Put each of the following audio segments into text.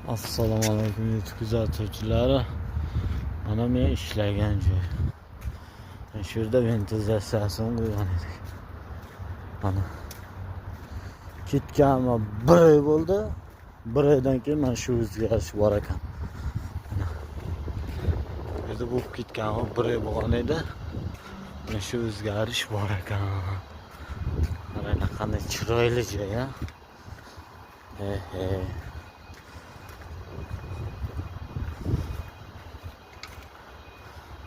Assalomu alaykum YouTube kuzatuvchilari. Mana men ishlagan joy. Shu yerda ventilatsiyasini qo'ygan edik. Mana ketganmi 1 oy bo'ldi. 1 oydan keyin mana shu o'zgarish bor ekan. Endi bu ketganmi 1 oy bo'lgan edi. Mana shu o'zgarish bor ekan. Mana qanday chiroyli joy, ha.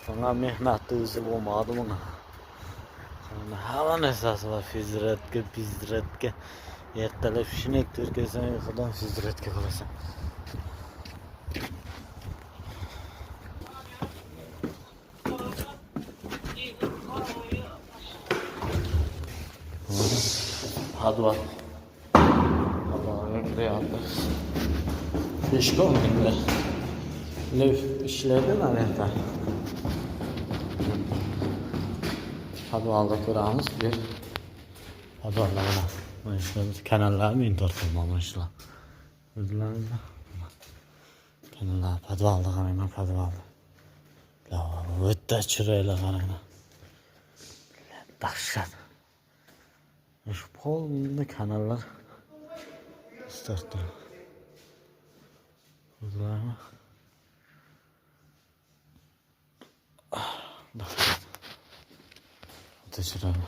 Bana mehnatni o'zi bo'lmadi buni. Hamma narsasi bor, fizratga. Ertalab shinik turkasang, uyqudan fizratga qo'rasan. Подвал. Приятно. Пешком инде. Лев ishlaydi mana yerda. Podvalda ko'ramiz bir. Podvalda mana shu kanallarni tortib olmoqchilar. O'zlarini. Kanallar podvalda qarayman, podvalda. O'ta chiroyli qarayman. Dahshat. Shu polni kanallar startda. O'zlarini. Dahshat. Teşekkür ederim.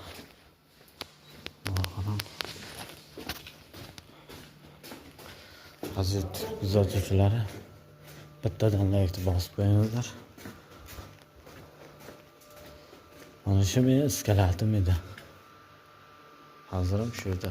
Hazır kuzatuvchilari bittadan like bosib qo'yinglar. Mana shu meni iskalatim edi. Hozirim shu yerda.